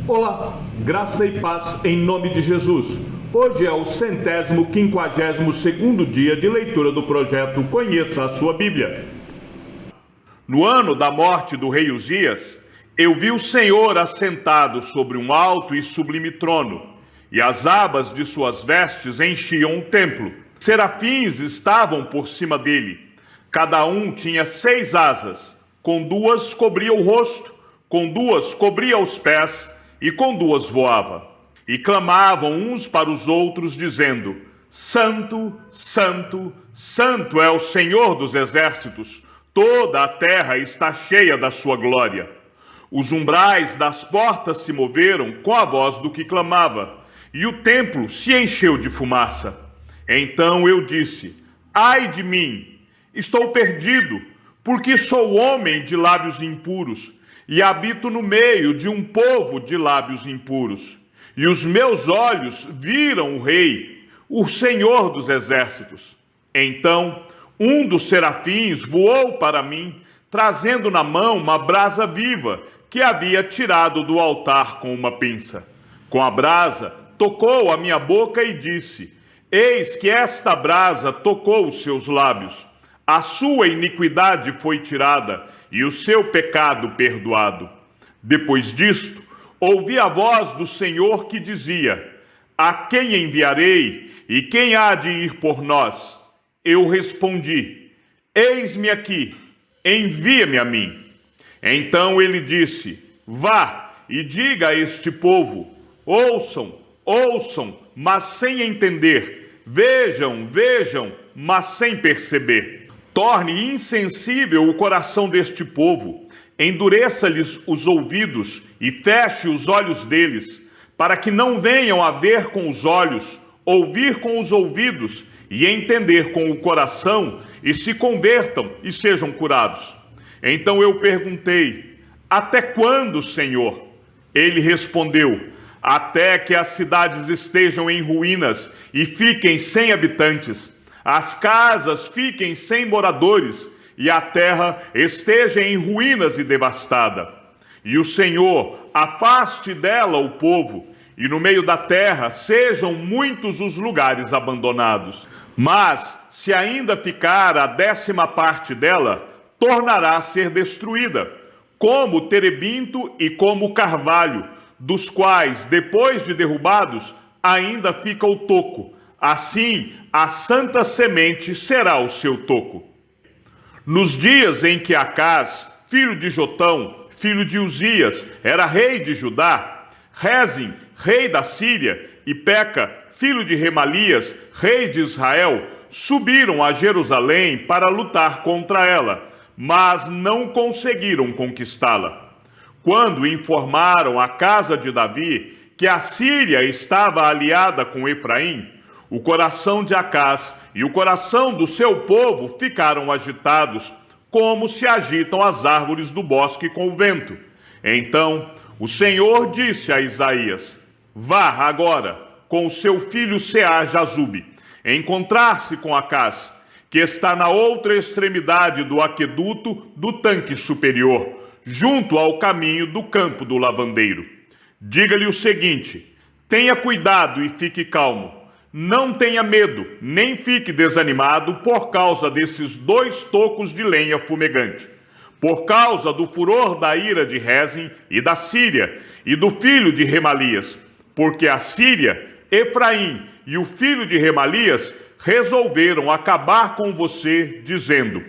Olá, graça e paz em nome de Jesus. Hoje é o 152º dia de leitura do projeto Conheça a Sua Bíblia. No ano da morte do rei Uzias, eu vi o Senhor assentado sobre um alto e sublime trono, e as abas de suas vestes enchiam o templo. Serafins estavam por cima dele. Cada um tinha 6 asas, com 2 cobria o rosto, com 2 cobria os pés, e com 2 voava. E clamavam uns para os outros, dizendo: Santo, Santo, Santo é o Senhor dos exércitos, toda a terra está cheia da sua glória. Os umbrais das portas se moveram com a voz do que clamava, e o templo se encheu de fumaça. Então eu disse: Ai de mim, estou perdido, porque sou homem de lábios impuros, e habito no meio de um povo de lábios impuros. E os meus olhos viram o Rei, o Senhor dos exércitos. Então, um dos serafins voou para mim, trazendo na mão uma brasa viva, que havia tirado do altar com uma pinça. Com a brasa, tocou a minha boca e disse: Eis que esta brasa tocou os seus lábios. A sua iniquidade foi tirada, e o seu pecado perdoado. Depois disto, ouvi a voz do Senhor que dizia: A quem enviarei, e quem há de ir por nós? Eu respondi: Eis-me aqui, envia-me a mim. Então ele disse: Vá e diga a este povo: Ouçam, ouçam, mas sem entender. Vejam, vejam, mas sem perceber. Torne insensível o coração deste povo, endureça-lhes os ouvidos e feche os olhos deles, para que não venham a ver com os olhos, ouvir com os ouvidos e entender com o coração, e se convertam e sejam curados. Então eu perguntei: Até quando, Senhor? Ele respondeu: Até que as cidades estejam em ruínas e fiquem sem habitantes, as casas fiquem sem moradores, e a terra esteja em ruínas e devastada. E o Senhor afaste dela o povo, e no meio da terra sejam muitos os lugares abandonados. Mas, se ainda ficar a 10ª parte dela, tornará a ser destruída, como o terebinto e como o carvalho, dos quais, depois de derrubados, ainda fica o toco. Assim, a santa semente será o seu toco. Nos dias em que Acás, filho de Jotão, filho de Uzias, era rei de Judá, Rezim, rei da Síria, e Peca, filho de Remalias, rei de Israel, subiram a Jerusalém para lutar contra ela, mas não conseguiram conquistá-la. Quando informaram a casa de Davi que a Síria estava aliada com Efraim, o coração de Acás e o coração do seu povo ficaram agitados, como se agitam as árvores do bosque com o vento. Então o Senhor disse a Isaías: Vá agora com o seu filho Sear-Jazube, encontrar-se com Acás, que está na outra extremidade do aqueduto do tanque superior, junto ao caminho do campo do lavandeiro. Diga-lhe o seguinte: tenha cuidado e fique calmo. Não tenha medo, nem fique desanimado por causa desses 2 tocos de lenha fumegante, por causa do furor da ira de Rezim e da Síria, e do filho de Remalias, porque a Síria, Efraim e o filho de Remalias resolveram acabar com você, dizendo: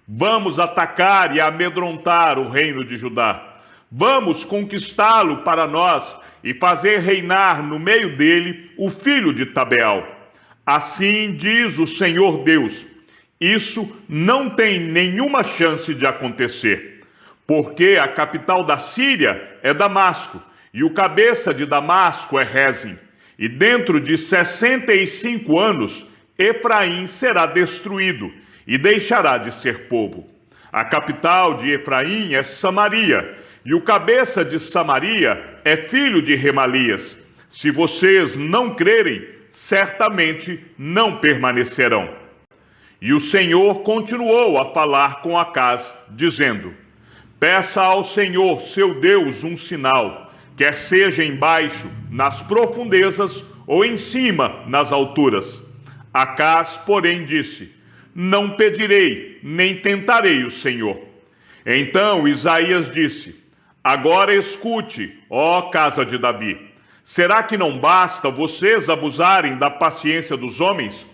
Vamos atacar e amedrontar o reino de Judá. Vamos conquistá-lo para nós e fazer reinar no meio dele o filho de Tabeal. Assim diz o Senhor Deus: isso não tem nenhuma chance de acontecer, porque a capital da Síria é Damasco, e o cabeça de Damasco é Rezim, e dentro de 65 anos Efraim será destruído e deixará de ser povo. A capital de Efraim é Samaria, e o cabeça de Samaria é filho de Remalias. Se vocês não crerem, certamente não permanecerão. E o Senhor continuou a falar com Acás, dizendo: Peça ao Senhor, seu Deus, um sinal. quer seja embaixo, nas profundezas, ou em cima, nas alturas. Acás, porém, disse: não pedirei, nem tentarei o Senhor. Então Isaías disse: agora escute, ó casa de Davi. Será que não basta vocês abusarem da paciência dos homens?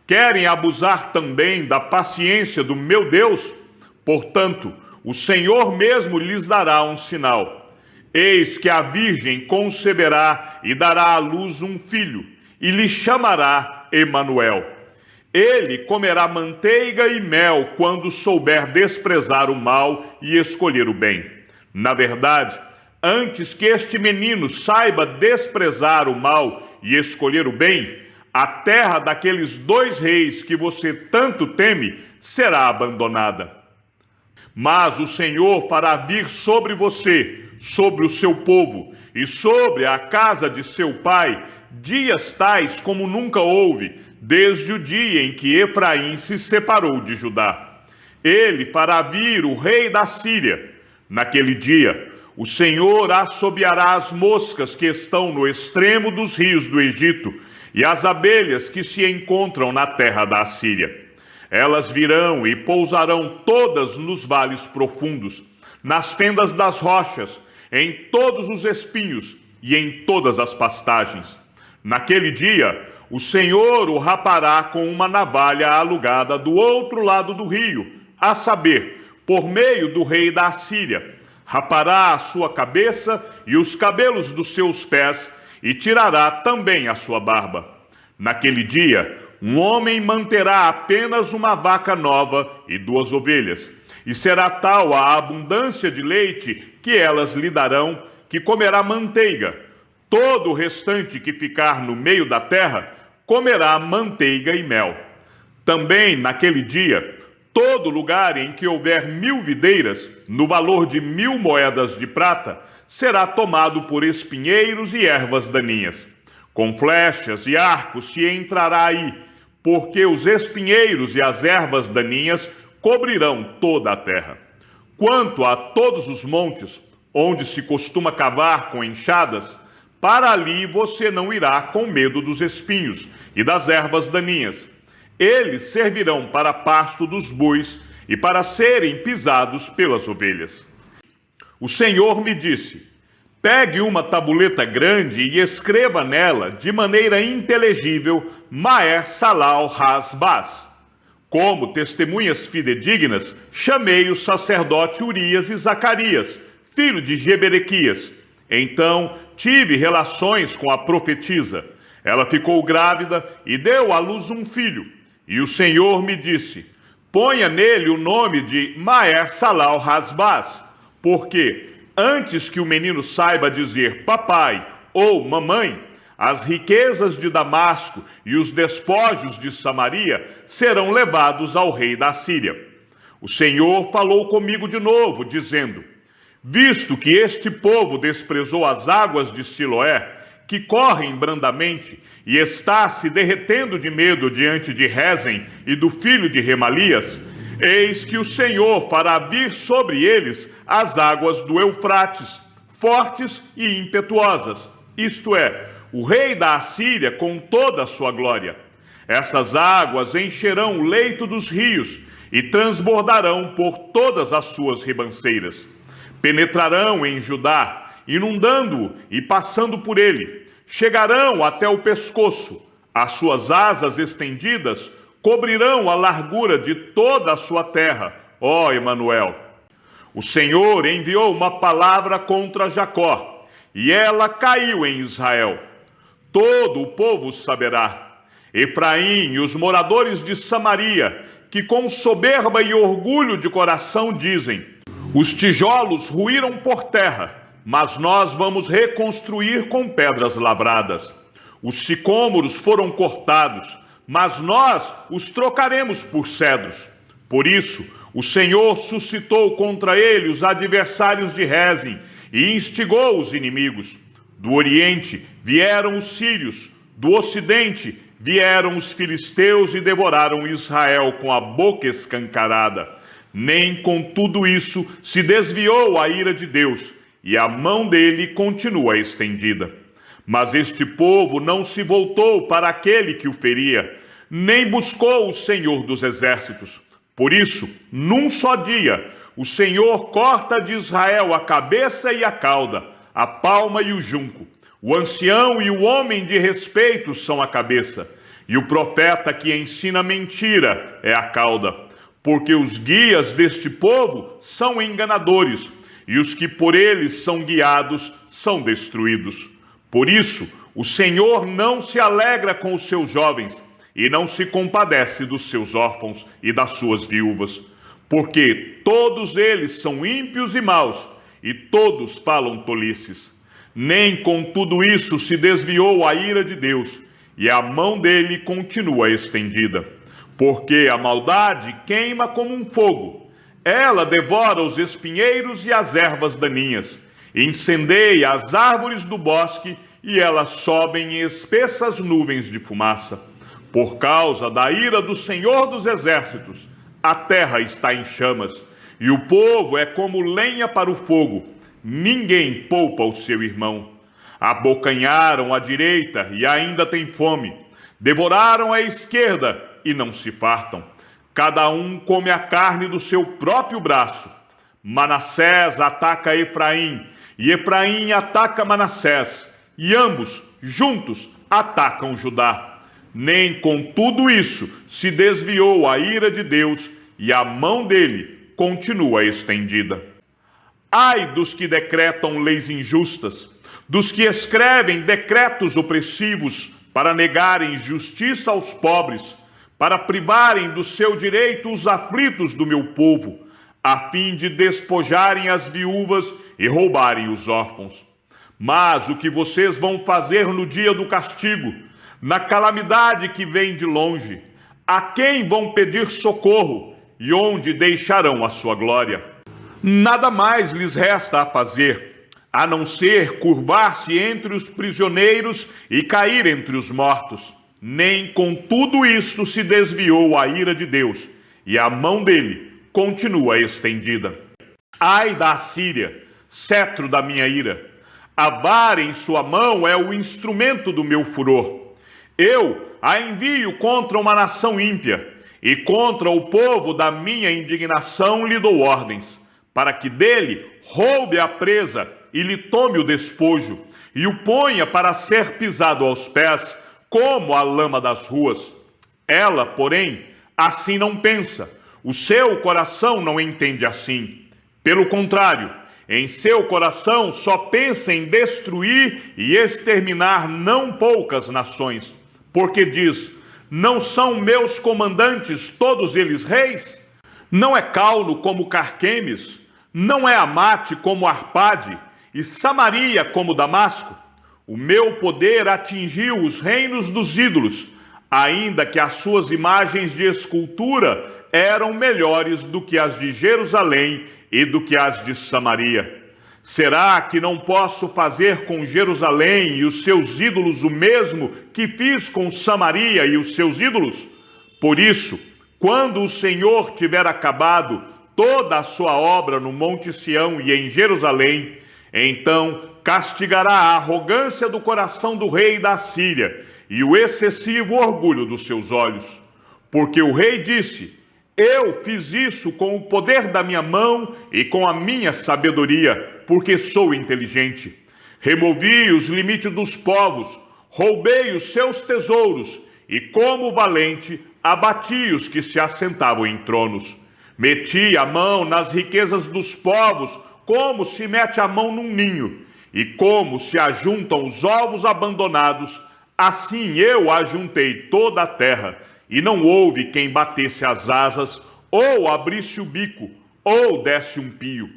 Querem abusar também da paciência do meu Deus? Portanto, o Senhor mesmo lhes dará um sinal. Eis que a virgem conceberá e dará à luz um filho, e lhe chamará Emanuel. Ele comerá manteiga e mel quando souber desprezar o mal e escolher o bem. Na verdade, antes que este menino saiba desprezar o mal e escolher o bem, a terra daqueles 2 reis que você tanto teme será abandonada. Mas o Senhor fará vir sobre você, sobre o seu povo e sobre a casa de seu pai, dias tais como nunca houve, desde o dia em que Efraim se separou de Judá. Ele fará vir o rei da Síria. Naquele dia, o Senhor assobiará as moscas que estão no extremo dos rios do Egito e as abelhas que se encontram na terra da Assíria. Elas virão e pousarão todas nos vales profundos, nas fendas das rochas, em todos os espinhos e em todas as pastagens. Naquele dia, o Senhor o rapará com uma navalha alugada do outro lado do rio, a saber, por meio do rei da Assíria. Rapará a sua cabeça e os cabelos dos seus pés, e tirará também a sua barba. Naquele dia, um homem manterá apenas uma vaca nova e 2 ovelhas, e será tal a abundância de leite que elas lhe darão, que comerá manteiga. Todo o restante que ficar no meio da terra comerá manteiga e mel. Também naquele dia, todo lugar em que houver 1000 videiras, no valor de 1000 moedas de prata, será tomado por espinheiros e ervas daninhas. Com flechas e arcos se entrará aí, porque os espinheiros e as ervas daninhas cobrirão toda a terra. Quanto a todos os montes, onde se costuma cavar com enxadas, para ali você não irá com medo dos espinhos e das ervas daninhas. Eles servirão para pasto dos bois e para serem pisados pelas ovelhas. O Senhor me disse: pegue uma tabuleta grande e escreva nela, de maneira inteligível, Maer-Salal-Has-Baz. Como testemunhas fidedignas, chamei o sacerdote Urias e Zacarias, filho de Jeberequias. Então tive relações com a profetisa. Ela ficou grávida e deu à luz um filho. E o Senhor me disse: ponha nele o nome de Maer-Salal-Has-Baz, porque antes que o menino saiba dizer papai ou mamãe, as riquezas de Damasco e os despojos de Samaria serão levados ao rei da Síria. O Senhor falou comigo de novo, dizendo: visto que este povo desprezou as águas de Siloé, que correm brandamente, e está se derretendo de medo diante de Rezem e do filho de Remalias, eis que o Senhor fará vir sobre eles as águas do Eufrates, fortes e impetuosas, isto é, o rei da Assíria com toda a sua glória. Essas águas encherão o leito dos rios e transbordarão por todas as suas ribanceiras. Penetrarão em Judá, inundando-o e passando por ele. Chegarão até o pescoço. As suas asas estendidas cobrirão a largura de toda a sua terra, ó Emanuel. O Senhor enviou uma palavra contra Jacó, e ela caiu em Israel. Todo o povo saberá. Efraim e os moradores de Samaria, que com soberba e orgulho de coração dizem: os tijolos ruíram por terra, mas nós vamos reconstruir com pedras lavradas. Os sicômoros foram cortados, mas nós os trocaremos por cedros. Por isso, o Senhor suscitou contra ele os adversários de Rezim e instigou os inimigos. Do Oriente vieram os sírios, do Ocidente vieram os filisteus e devoraram Israel com a boca escancarada. Nem com tudo isso se desviou a ira de Deus, e a mão dele continua estendida. Mas este povo não se voltou para aquele que o feria, nem buscou o Senhor dos exércitos. Por isso, num só dia, o Senhor corta de Israel a cabeça e a cauda, a palma e o junco. O ancião e o homem de respeito são a cabeça, e o profeta que ensina mentira é a cauda. Porque os guias deste povo são enganadores, e os que por eles são guiados são destruídos. Por isso, o Senhor não se alegra com os seus jovens, e não se compadece dos seus órfãos e das suas viúvas, porque todos eles são ímpios e maus, e todos falam tolices. Nem com tudo isso se desviou a ira de Deus, e a mão dele continua estendida. Porque a maldade queima como um fogo, ela devora os espinheiros e as ervas daninhas, incendeia as árvores do bosque, e elas sobem em espessas nuvens de fumaça. Por causa da ira do Senhor dos exércitos, a terra está em chamas, e o povo é como lenha para o fogo. Ninguém poupa o seu irmão. Abocanharam à direita e ainda têm fome. Devoraram à esquerda e não se fartam. Cada um come a carne do seu próprio braço. Manassés ataca Efraim, e Efraim ataca Manassés, e ambos, juntos, atacam Judá. Nem com tudo isso se desviou a ira de Deus, e a mão dele continua estendida. Ai dos que decretam leis injustas, dos que escrevem decretos opressivos para negarem justiça aos pobres, para privarem do seu direito os aflitos do meu povo, a fim de despojarem as viúvas e roubarem os órfãos. Mas o que vocês vão fazer no dia do castigo, na calamidade que vem de longe? A quem vão pedir socorro e onde deixarão a sua glória? Nada mais lhes resta a fazer, a não ser curvar-se entre os prisioneiros e cair entre os mortos. Nem com tudo isto se desviou a ira de Deus, e a mão dele continua estendida. Ai da Assíria, cetro da minha ira! A vara em sua mão é o instrumento do meu furor. Eu a envio contra uma nação ímpia, e contra o povo da minha indignação lhe dou ordens, para que dele roube a presa e lhe tome o despojo, e o ponha para ser pisado aos pés, como a lama das ruas. Ela, porém, assim não pensa, o seu coração não entende assim. Pelo contrário, em seu coração só pensa em destruir e exterminar não poucas nações. Porque diz: não são meus comandantes todos eles reis? Não é Cauno como Carquemes? Não é Amate como Arpade? E Samaria como Damasco? O meu poder atingiu os reinos dos ídolos, ainda que as suas imagens de escultura eram melhores do que as de Jerusalém e do que as de Samaria. Será que não posso fazer com Jerusalém e os seus ídolos o mesmo que fiz com Samaria e os seus ídolos? Por isso, quando o Senhor tiver acabado toda a sua obra no Monte Sião e em Jerusalém, então castigará a arrogância do coração do rei da Síria e o excessivo orgulho dos seus olhos. Porque o rei disse: eu fiz isso com o poder da minha mão e com a minha sabedoria, porque sou inteligente. Removi os limites dos povos, roubei os seus tesouros, e como valente, abati os que se assentavam em tronos. Meti a mão nas riquezas dos povos, como se mete a mão num ninho, e como se ajuntam os ovos abandonados, assim eu ajuntei toda a terra, e não houve quem batesse as asas, ou abrisse o bico, ou desse um pio.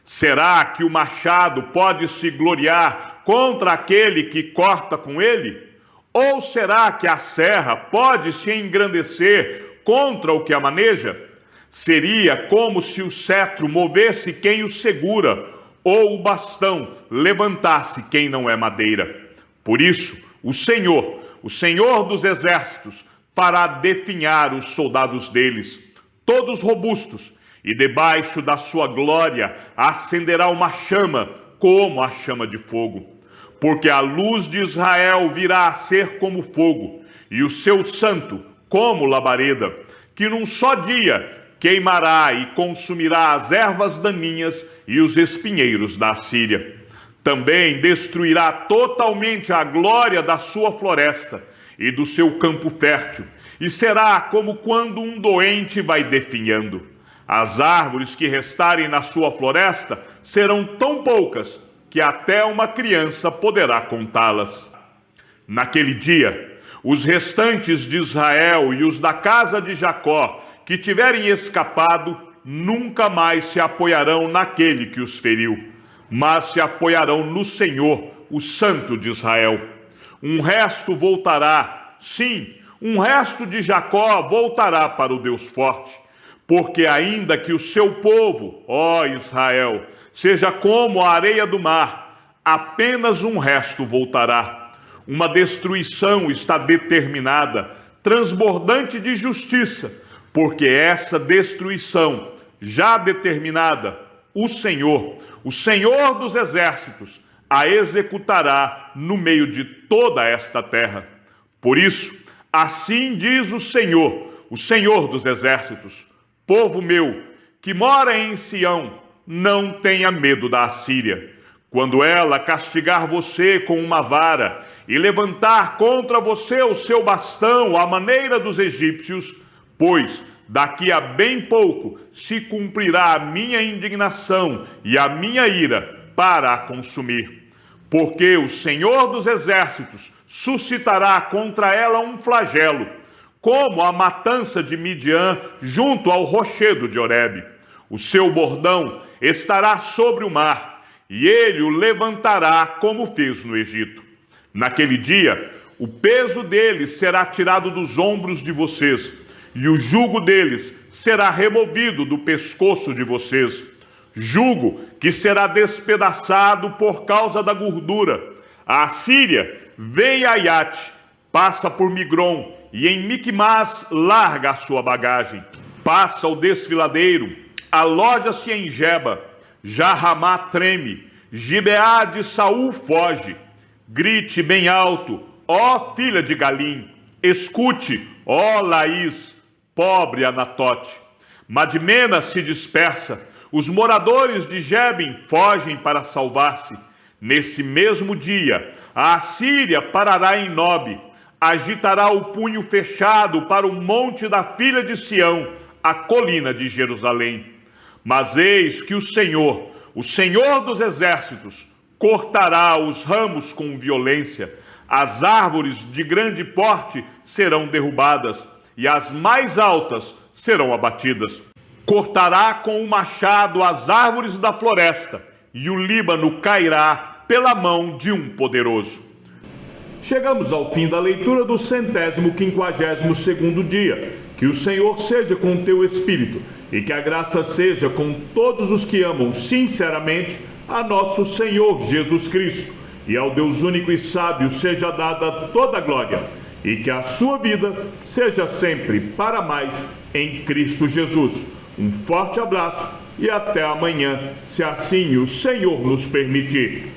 Será que o machado pode se gloriar contra aquele que corta com ele? Ou será que a serra pode se engrandecer contra o que a maneja? Seria como se o cetro movesse quem o segura, ou o bastão levantasse quem não é madeira. Por isso, o Senhor dos exércitos, fará definhar os soldados deles, todos robustos, e debaixo da sua glória acenderá uma chama, como a chama de fogo. Porque a luz de Israel virá a ser como fogo, e o seu santo como labareda, que num só dia queimará e consumirá as ervas daninhas e os espinheiros da Assíria. Também destruirá totalmente a glória da sua floresta e do seu campo fértil, e será como quando um doente vai definhando. As árvores que restarem na sua floresta serão tão poucas que até uma criança poderá contá-las. Naquele dia, os restantes de Israel e os da casa de Jacó, que tiverem escapado, nunca mais se apoiarão naquele que os feriu, mas se apoiarão no Senhor, o Santo de Israel. Um resto voltará, sim, um resto de Jacó voltará para o Deus forte, porque ainda que o seu povo, ó Israel, seja como a areia do mar, apenas um resto voltará. Uma destruição está determinada, transbordante de justiça, porque essa destruição, já determinada, o Senhor dos exércitos, a executará no meio de toda esta terra. Por isso, assim diz o Senhor dos exércitos: povo meu, que mora em Sião, não tenha medo da Assíria. Quando ela castigar você com uma vara e levantar contra você o seu bastão à maneira dos egípcios, pois daqui a bem pouco se cumprirá a minha indignação e a minha ira para a consumir. Porque o Senhor dos exércitos suscitará contra ela um flagelo, como a matança de Midian junto ao rochedo de Horebe. O seu bordão estará sobre o mar, e ele o levantará como fez no Egito. Naquele dia, o peso deles será tirado dos ombros de vocês, e o jugo deles será removido do pescoço de vocês. Jugo que será despedaçado por causa da gordura. A Assíria vem a Aiate, passa por Migron, e em Micmas larga a sua bagagem. Passa o desfiladeiro, aloja-se em Geba, já Ramá treme, Gibeá de Saul foge. Grite bem alto, ó filha de Galim, escute, ó Laís, pobre Anatote. Madmena se dispersa, os moradores de Geben fogem para salvar-se. Nesse mesmo dia, a Assíria parará em Nobe, agitará o punho fechado para o monte da filha de Sião, a colina de Jerusalém. Mas eis que o Senhor dos exércitos, cortará os ramos com violência, as árvores de grande porte serão derrubadas, e as mais altas serão abatidas. Cortará com o machado as árvores da floresta, e o Líbano cairá pela mão de um poderoso. Chegamos ao fim da leitura do 152º dia. Que o Senhor seja com teu espírito e que a graça seja com todos os que amam sinceramente a nosso Senhor Jesus Cristo. E ao Deus único e sábio seja dada toda a glória e que a sua vida seja sempre para mais em Cristo Jesus. Um forte abraço e até amanhã, se assim o Senhor nos permitir.